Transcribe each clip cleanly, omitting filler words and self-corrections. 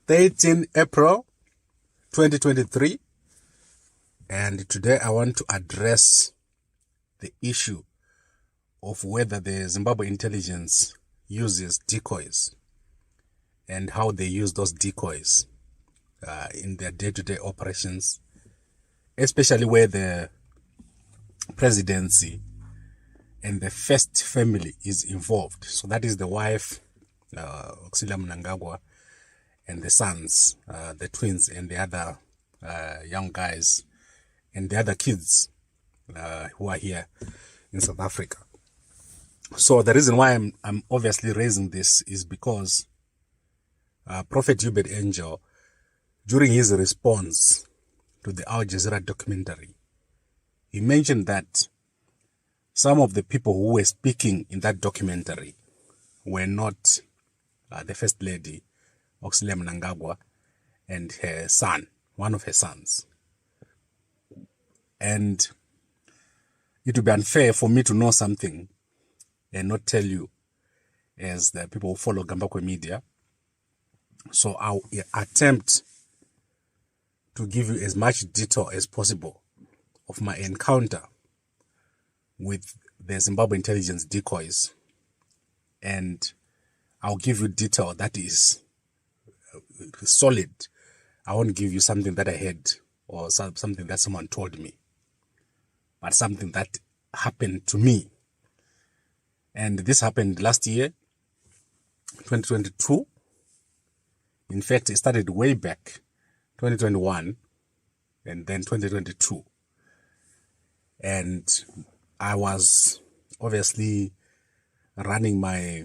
13 April 2023, and today I want to address the issue of whether the Zimbabwe intelligence uses decoys and how they use those decoys in their day-to-day operations, especially where the presidency and the first family is involved. So that is the wife, Oxila Mnangagwa, and the sons, the twins, and the other young guys, and the other kids who are here in South Africa. So the reason why I'm obviously raising this is because Prophet Hubert Angel, during his response to the Aljazeera documentary, he mentioned that some of the people who were speaking in that documentary were not the First Lady, Oxila Mnangagwa, and her son, one of her sons. And it would be unfair for me to know something and not tell you, as the people who follow Gambakwe media. So I'll attempt to give you as much detail as possible of my encounter with the Zimbabwe intelligence decoys, and I'll give you detail that is solid. I won't give you something that I heard or something that someone told me, but something that happened to me. And this happened last year, 2022. In fact, it started way back, 2021, and then 2022. And I was obviously running my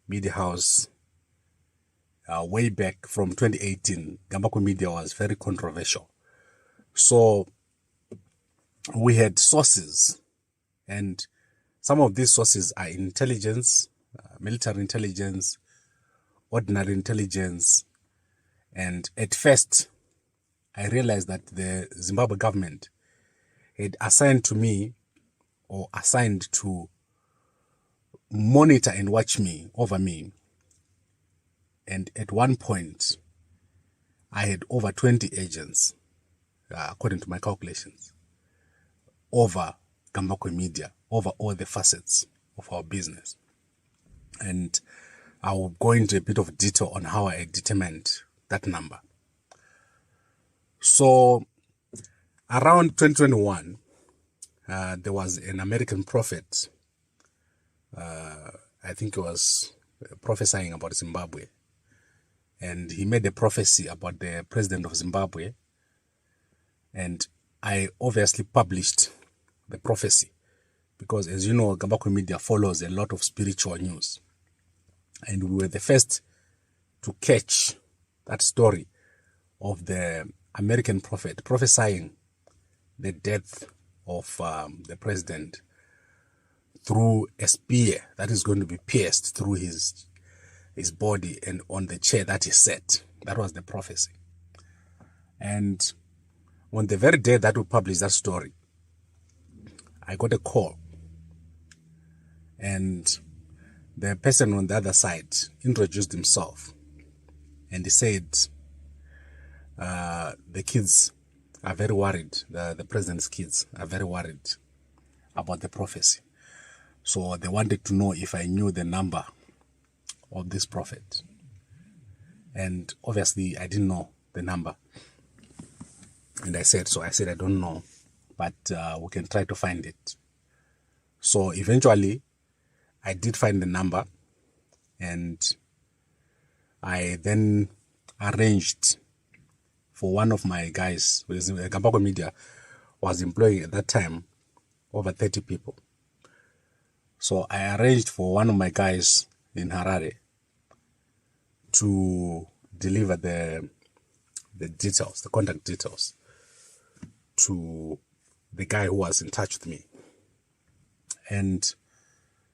media house way back from 2018. Gambakwe media was very controversial. So we had sources, and some of these sources are intelligence, military intelligence, ordinary intelligence. And at first, I realized that the Zimbabwe government had assigned to me, or assigned to monitor and watch me, over me. And at one point, I had over 20 agents, according to my calculations, over Gambakwe media, over all the facets of our business. And I will go into a bit of detail on how I determined that number. So around 2021, there was an American prophet, I think he was prophesying about Zimbabwe, and he made a prophecy about the president of Zimbabwe, and I obviously published the prophecy because, as you know, Gambakwe media follows a lot of spiritual news, and we were the first to catch that story of the American prophet prophesying the death of the president through a spear that is going to be pierced through his body and on the chair that he sat. That was the prophecy. And on the very day that we published that story, I got a call, and the person on the other side introduced himself, and he said the kids are very worried, the president's kids are very worried about the prophecy. So they wanted to know if I knew the number of this prophet. And obviously I didn't know the number. And I said, I don't know, but we can try to find it. So eventually I did find the number, and I then arranged for one of my guys, who is Gambakwe media, was employing at that time over 30 people. So I arranged for one of my guys in Harare to deliver the details, the contact details, to the guy who was in touch with me. And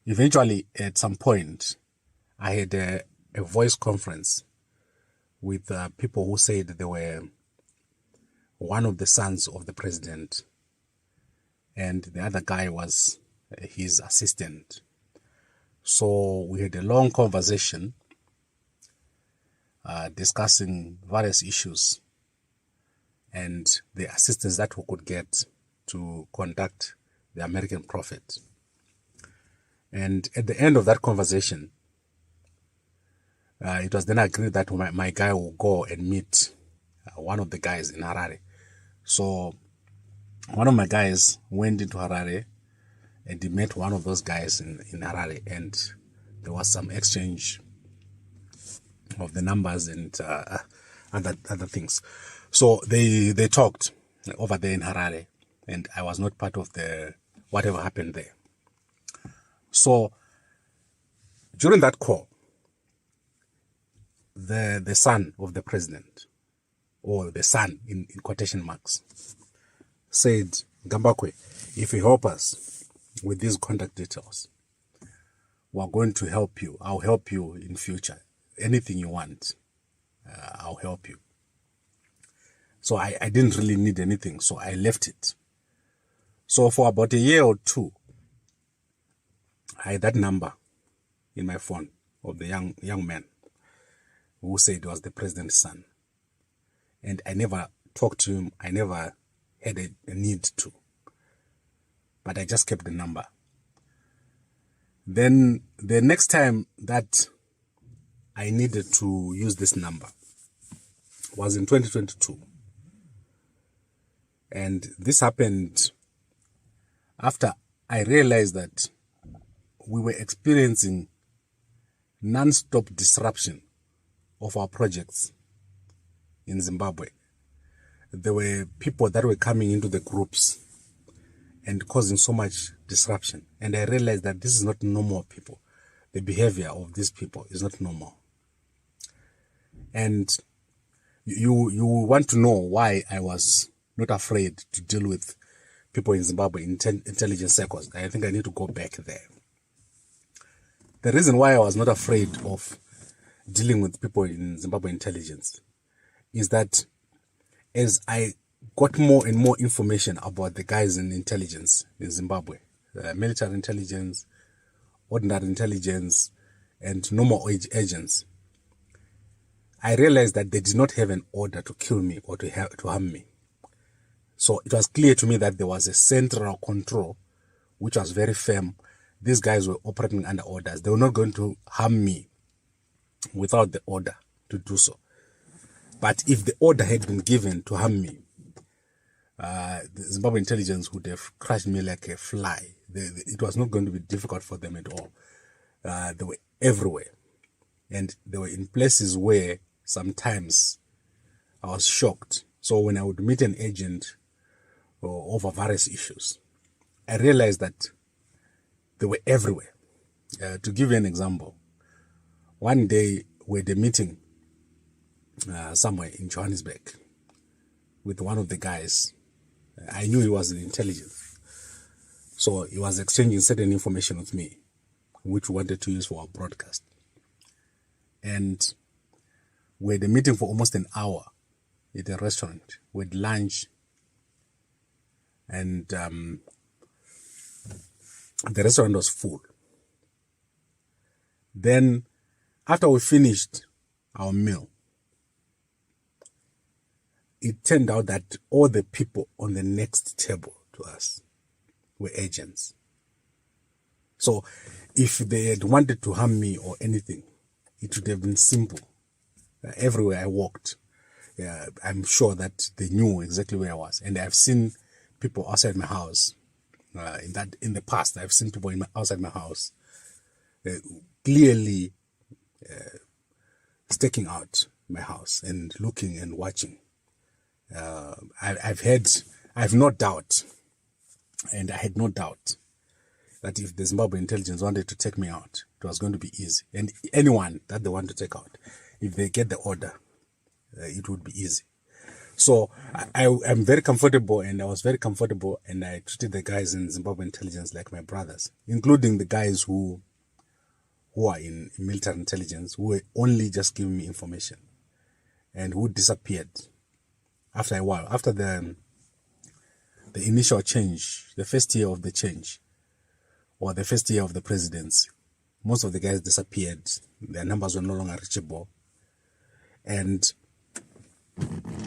eventually, at some point, I had a voice conference with people who said they were one of the sons of the president, and the other guy was his assistant. So we had a long conversation discussing various issues and the assistance that we could get to conduct the American prophet. And at the end of that conversation, it was then agreed that my guy will go and meet one of the guys in Harare. So one of my guys went into Harare and he met one of those guys in Harare, and there was some exchange of the numbers and other things. So they talked over there in Harare, and I was not part of the whatever happened there. So during that call, the son of the president, or the son in quotation marks, said, Gambakwe, if you help us with these contact details, we're going to help you. I'll help you in future. Anything you want, I'll help you. So I didn't really need anything, so I left it. So for about a year or two, I had that number in my phone of the young man who said it was the president's son. And I never talked to him. I never had a need to. But I just kept the number. Then the next time that I needed to use this number was in 2022. And this happened after I realized that we were experiencing non-stop disruption of our projects in Zimbabwe. There were people that were coming into the groups and causing so much disruption. And I realized that this is not normal people. The behavior of these people is not normal. And you want to know why I was not afraid to deal with people in Zimbabwe in intelligence circles. I think I need to go back there. The reason why I was not afraid of dealing with people in Zimbabwe intelligence is that as I got more and more information about the guys in intelligence in Zimbabwe, military intelligence, ordinary intelligence, and normal agents, I realized that they did not have an order to kill me or to harm me. So it was clear to me that there was a central control which was very firm. These guys were operating under orders. They were not going to harm me without the order to do so. But if the order had been given to harm me, the Zimbabwe intelligence would have crushed me like a fly. It was not going to be difficult for them at all. They were everywhere. And they were in places where sometimes I was shocked. So when I would meet an agent over various issues, I realized that they were everywhere. To give you an example, one day we had a meeting somewhere in Johannesburg with one of the guys. I knew he was in intelligence. So he was exchanging certain information with me, which we wanted to use for our broadcast. And we had a meeting for almost an hour at a restaurant. We had lunch. And the restaurant was full. Then, after we finished our meal, it turned out that all the people on the next table to us were agents. So, if they had wanted to harm me or anything, it would have been simple. Everywhere I walked, I'm sure that they knew exactly where I was. And I've seen people outside my house. In the past, I've seen people outside my house clearly staking out my house and looking and watching. I've no doubt, and I had no doubt that if the Zimbabwe intelligence wanted to take me out, it was going to be easy. And anyone that they want to take out, if they get the order, it would be easy. So I'm very comfortable, and I was very comfortable, and I treated the guys in Zimbabwe intelligence like my brothers, including the guys who are in military intelligence, who were only just giving me information and who disappeared after a while. After the initial change, the first year of the change, or the first year of the presidency, most of the guys disappeared. Their numbers were no longer reachable. And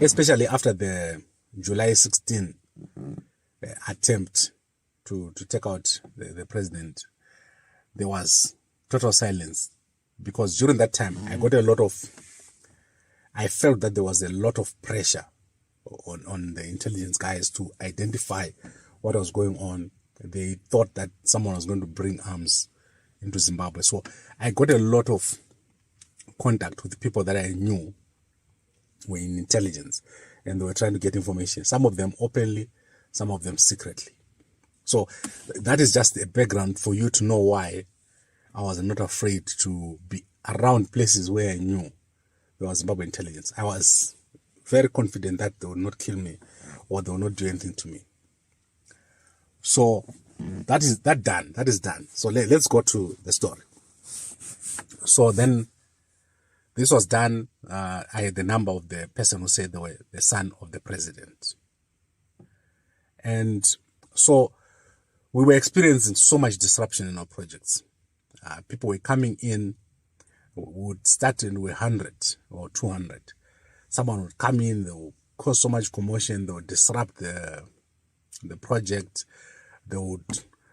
especially after the July 16 attempt to take out the president, there was total silence. Because during that time, I felt that there was a lot of pressure on the intelligence guys to identify what was going on. They thought that someone was going to bring arms into Zimbabwe. So I got a lot of contact with people that I knew were in intelligence, and they were trying to get information. Some of them openly, some of them secretly. So that is just a background for you to know why I was not afraid to be around places where I knew there was Zimbabwe intelligence. I was very confident that they would not kill me or they would not do anything to me. So that is done. So let's go to the story. So then this was done. I had the number of the person who said they were the son of the president. And so we were experiencing so much disruption in our projects. People were coming in, would start in with 100 or 200. Someone would come in, they would cause so much commotion, they would disrupt the project.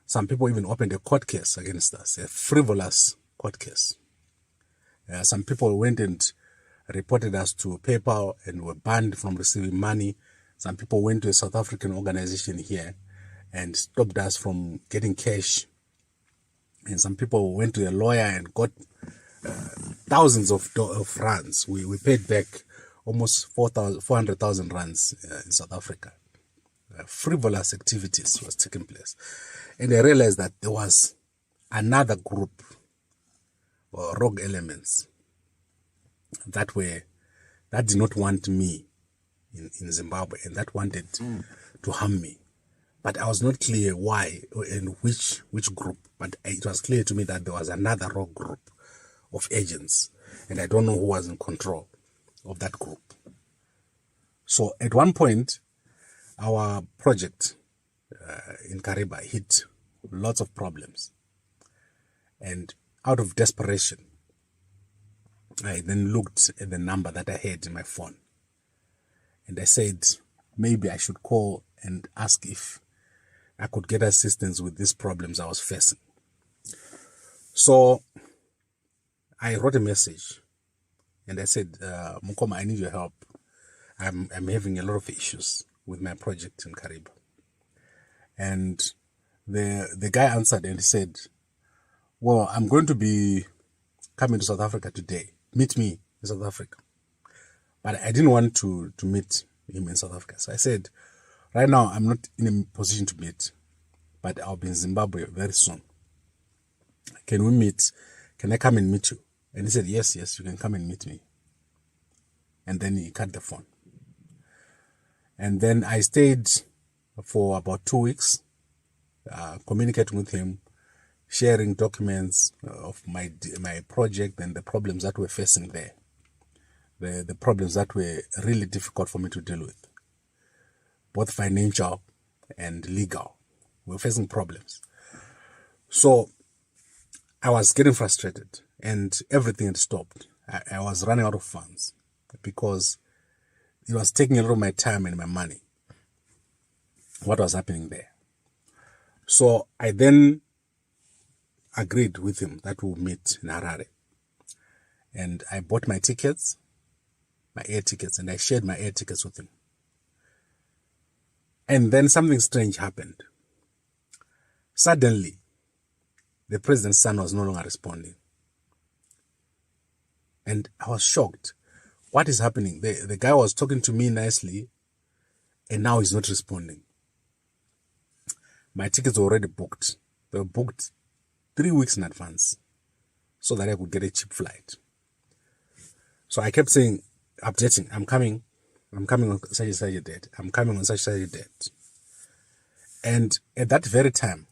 Some people even opened a court case against us, a frivolous court case. Some people went and reported us to PayPal and were banned from receiving money. Some people went to a South African organization here and stopped us from getting cash. And some people went to a lawyer and got thousands of rands. We paid back almost 400,000 rands in South Africa. Frivolous activities was taking place. And I realized that there was another group or rogue elements that did not want me in Zimbabwe and that wanted to harm me. But I was not clear why and which group. But it was clear to me that there was another rogue group of agents, and I don't know who was in control of that group. So at one point, our project in Kariba hit lots of problems. And out of desperation, I then looked at the number that I had in my phone. And I said, maybe I should call and ask if I could get assistance with these problems I was facing. So I wrote a message and I said, Mukoma, I need your help. I'm having a lot of issues with my project in Kariba. And the guy answered and he said, well, I'm going to be coming to South Africa today. Meet me in South Africa. But I didn't want to meet him in South Africa. So I said, right now, I'm not in a position to meet, but I'll be in Zimbabwe very soon. Can we meet? Can I come and meet you? And he said, yes, you can come and meet me. And then he cut the phone. And then I stayed for about 2 weeks, communicating with him, sharing documents of my project and the problems that we're facing there. The problems that were really difficult for me to deal with, both financial and legal. We're facing problems. So I was getting frustrated and everything had stopped. I was running out of funds because it was taking a lot of my time and my money, what was happening there. So I then agreed with him that we'll meet in Harare. And I bought my tickets, my air tickets, and I shared my air tickets with him. And then something strange happened. Suddenly, the president's son was no longer responding. And I was shocked. What is happening? The guy was talking to me nicely, and now he's not responding. My tickets were already booked. They were booked 3 weeks in advance so that I could get a cheap flight. So I kept saying, updating, I'm coming on such and such a date. I'm coming on such and such a date. And at that very time,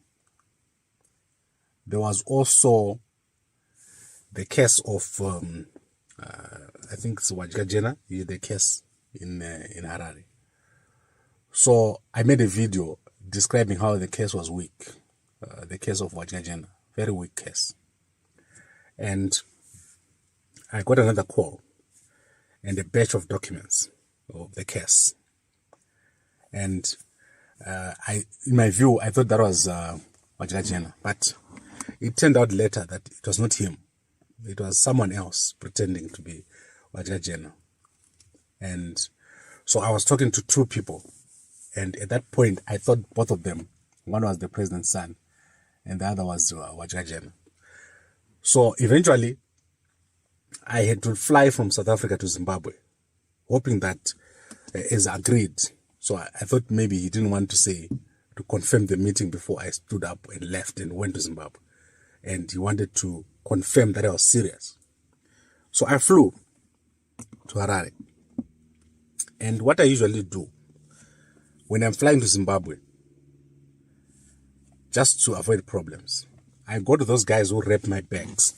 there was also the case of, I think it's Aljazeera, the case in Harare. So I made a video describing how the case was weak, the case of Aljazeera, very weak case. And I got another call. and a batch of documents of the case. And in my view, I thought that was Wajajena, but it turned out later that it was not him. It was someone else pretending to be Wajajena. And so I was talking to two people, and at that point, I thought both of them, one was the president's son, and the other was Wajajena. So eventually, I had to fly from South Africa to Zimbabwe, hoping that as agreed. So I thought maybe he didn't want to confirm the meeting before I stood up and left and went to Zimbabwe. And he wanted to confirm that I was serious. So I flew to Harare. And what I usually do when I'm flying to Zimbabwe, just to avoid problems, I go to those guys who wrap my bags.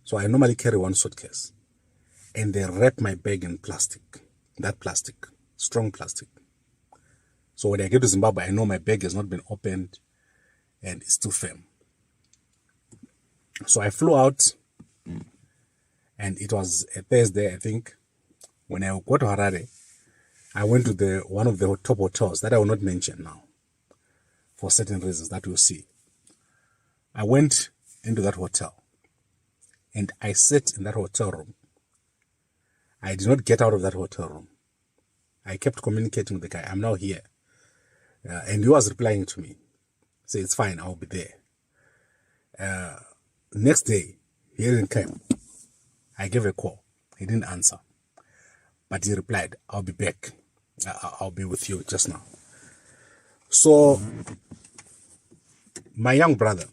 So I normally carry one suitcase, and they wrap my bag in plastic, that plastic, strong plastic. So when I get to Zimbabwe, I know my bag has not been opened and it's too firm. So I flew out, and it was a Thursday, I think. When I got to Harare, I went to one of the top hotels that I will not mention now for certain reasons that you'll see. I went into that hotel, and I sat in that hotel room. I did not get out of that hotel room. I kept communicating with the guy. I'm now here. And he was replying to me. Say, it's fine, I'll be there. Next day, he didn't come. I gave a call. He didn't answer. But he replied, I'll be back. I'll be with you just now. So, my young brother,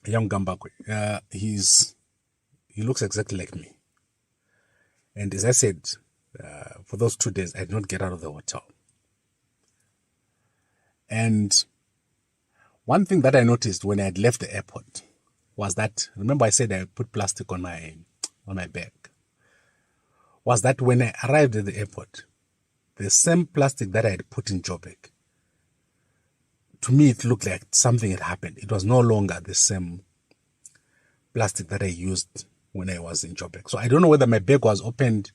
young Gambakwe, he looks exactly like me. And as I said, for those 2 days, I did not get out of the hotel. And one thing that I noticed when I had left the airport was that, remember I said I put plastic on my bag, was that when I arrived at the airport, the same plastic that I had put in Joburg, to me it looked like something had happened. It was no longer the same plastic that I used when I was in Joburg. So I don't know whether my bag was opened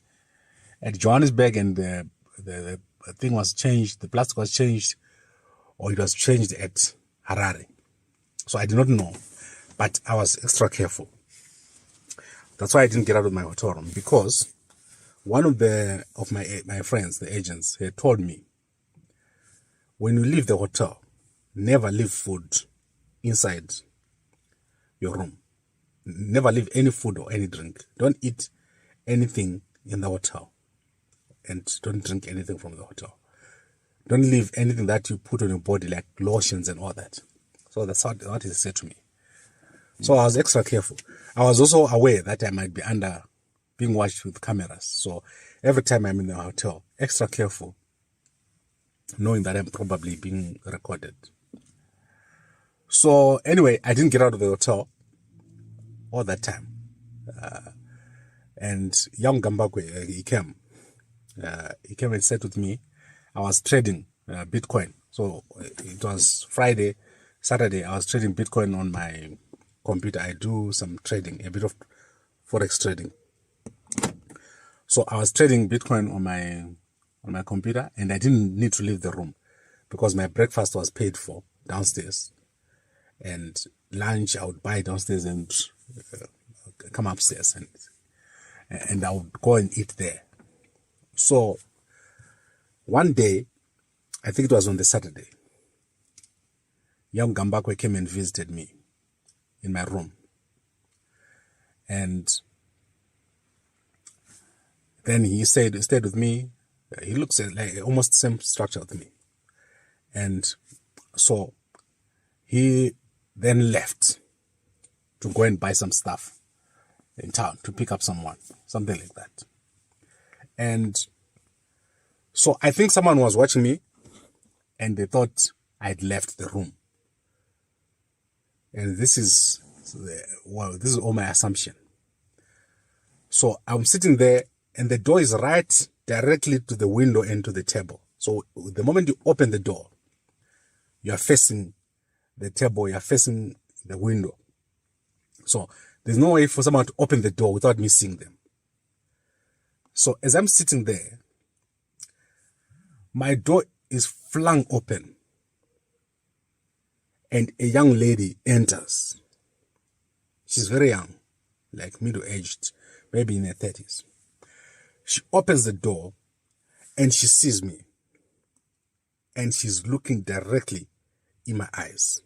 at Johannesburg and the thing was changed, the plastic was changed, or it was changed at Harare. So I did not know, but I was extra careful. That's why I didn't get out of my hotel room, because one of my friends, the agents, had told me, when you leave the hotel, never leave food inside your room. Never leave any food or any drink. Don't eat anything in the hotel, and don't drink anything from the hotel. Don't leave anything that you put on your body, like lotions and all that. So that's what he said to me. So I was extra careful. I was also aware that I might be being watched with cameras. So every time I'm in the hotel, extra careful, knowing that I'm probably being recorded. So anyway, I didn't get out of the hotel all that time. And young Gambakwe, he came and sat with me. I was trading Bitcoin. So it was Friday, Saturday, I was trading Bitcoin on my computer. I do some trading, a bit of Forex trading. So I was trading Bitcoin on my computer, and I didn't need to leave the room because my breakfast was paid for downstairs. And lunch I would buy downstairs and come upstairs, and I would go and eat there. So one day, I think it was on the Saturday, young Gambakwe came and visited me in my room. And then he stayed with me. He looks like almost the same structure with me. And so he then left to go and buy some stuff in town, to pick up someone, something like that. And so I think someone was watching me, and they thought I'd left the room. And this is all my assumption. So I'm sitting there, and the door is right directly to the window and to the table. So the moment you open the door, you are facing the table, you are facing the window. So there's no way for someone to open the door without me seeing them. So as I'm sitting there, my door is flung open and a young lady enters. She's very young, like middle-aged, maybe in her 30s. She opens the door and she sees me. And she's looking directly in my eyes.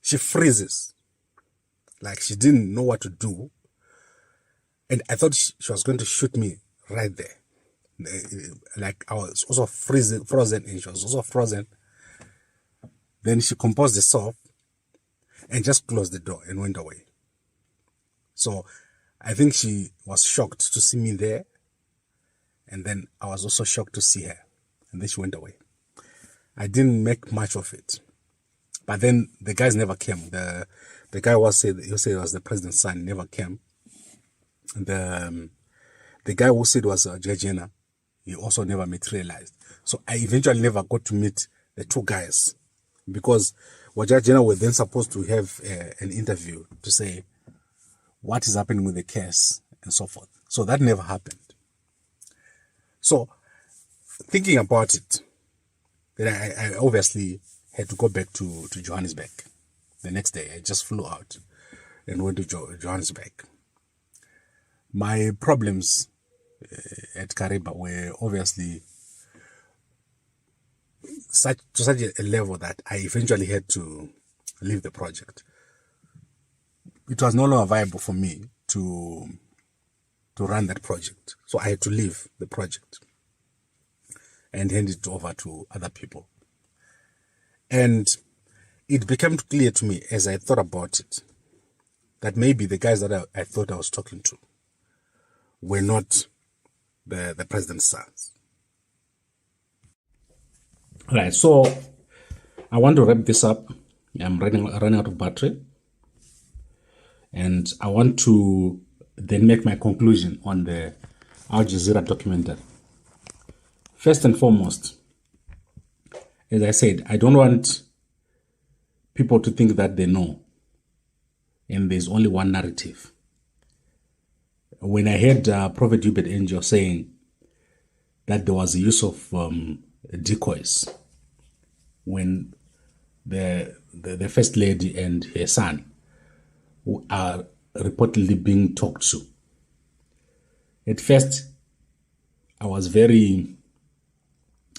She freezes, like she didn't know what to do. And I thought she was going to shoot me right there. Like I was also frozen, and she was also frozen. Then she composed herself and just closed the door and went away. So I think she was shocked to see me there. And then I was also shocked to see her. And then she went away. I didn't make much of it. But then the guys never came. The guy he said it was the president's son, never came. The guy who said it was Aljazeera, he also never materialized. So I eventually never got to meet the two guys, because Aljazeera were then supposed to have an interview to say what is happening with the case and so forth. So that never happened. So thinking about it, then I obviously had to go back to Johannesburg the next day. I just flew out and went to Johannesburg. My problems at Kariba were obviously to such a level that I eventually had to leave the project. It was no longer viable for me to run that project. So I had to leave the project and hand it over to other people. And it became clear to me as I thought about it that maybe the guys that I thought I was talking to were not the president's sons. Right, so I want to wrap this up. I'm running out of battery. And I want to then make my conclusion on the Aljazeera documentary. First and foremost, as I said, I don't want people to think that they know and there's only one narrative. When I heard Prophet Hubert Angel saying that there was a use of decoys when the First Lady and her son who are reportedly being talked to. At first, I was very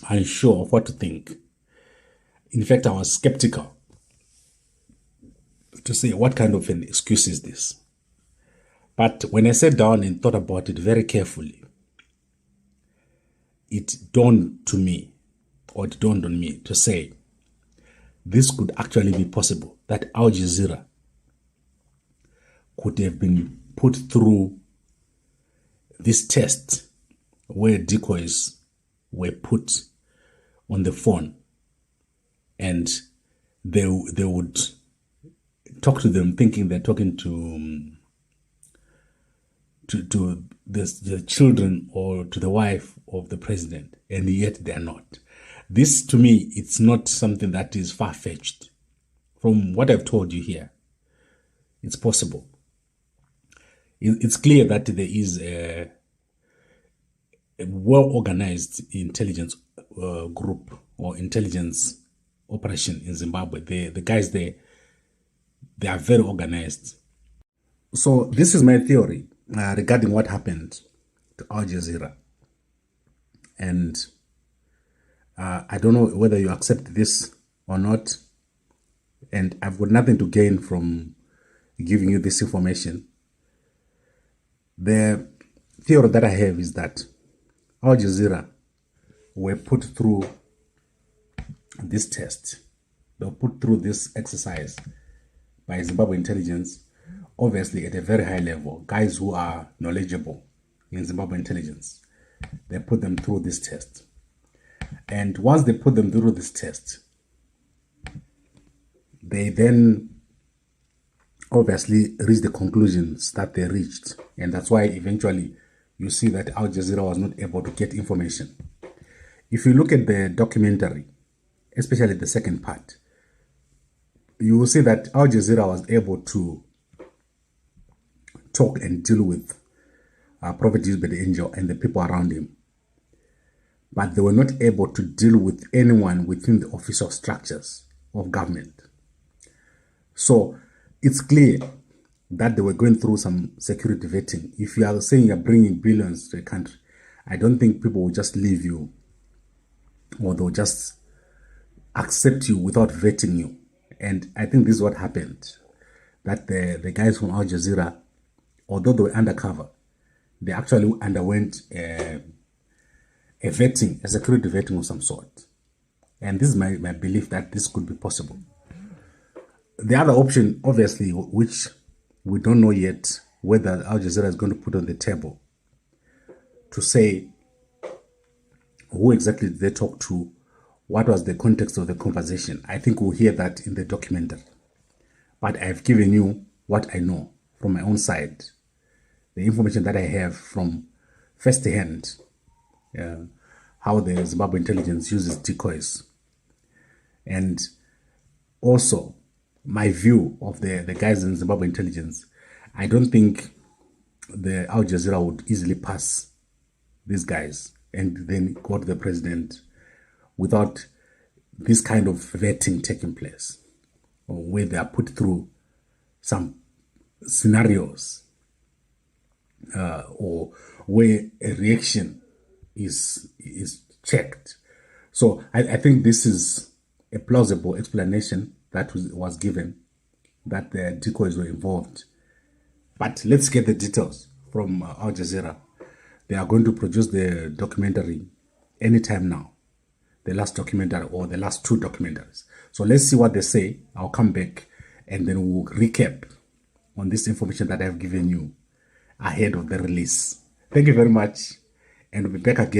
unsure of what to think. In fact, I was skeptical to say, what kind of an excuse is this? But when I sat down and thought about it very carefully, it dawned on me to say, this could actually be possible, that Aljazeera could have been put through this test where decoys were put on the phone and they would talk to them thinking they're talking to the children or to the wife of the president, and yet they're not. This, to me, it's not something that is far-fetched. From what I've told you here, it's possible. It's clear that there is a well-organized intelligence group or intelligence operation in Zimbabwe. The guys there, they are very organized. So this is my theory regarding what happened to Aljazeera. And I don't know whether you accept this or not. And I've got nothing to gain from giving you this information. The theory that I have is that Aljazeera were put through this test. They were put through this exercise by Zimbabwe intelligence, obviously at a very high level, guys who are knowledgeable in Zimbabwe intelligence. They put them through this test. And once they put them through this test, they then obviously reached the conclusions that they reached. And that's why eventually you see that Aljazeera was not able to get information. If you look at the documentary, especially the second part, you will see that Aljazeera was able to talk and deal with Prophet used by the angel and the people around him. But they were not able to deal with anyone within the official structures of government. So it's clear that they were going through some security vetting. If you are saying you're bringing billions to a country, I don't think people will just leave you, or they'll just accept you without vetting you. And I think this is what happened, that the guys from Al Jazeera, although they were undercover, they actually underwent a vetting, a security vetting of some sort. And this is my belief that this could be possible. The other option, obviously, which we don't know yet whether Al Jazeera is going to put on the table, to say who exactly did they talk to, what was the context of the conversation. I think we'll hear that in the documentary. But I've given you what I know from my own side, the information that I have from first hand, how the Zimbabwe intelligence uses decoys. And also my view of the guys in Zimbabwe intelligence. I don't think the Al Jazeera would easily pass these guys and then go to the president without this kind of vetting taking place, or where they are put through some scenarios, or where a reaction is checked. So I think this is a plausible explanation that was given, that the decoys were involved. But let's get the details from Al Jazeera. They are going to produce the documentary anytime now, the last documentary or the last two documentaries. So let's see what they say. I'll come back and then we'll recap on this information that I've given you ahead of the release. Thank you very much, and we'll be back again.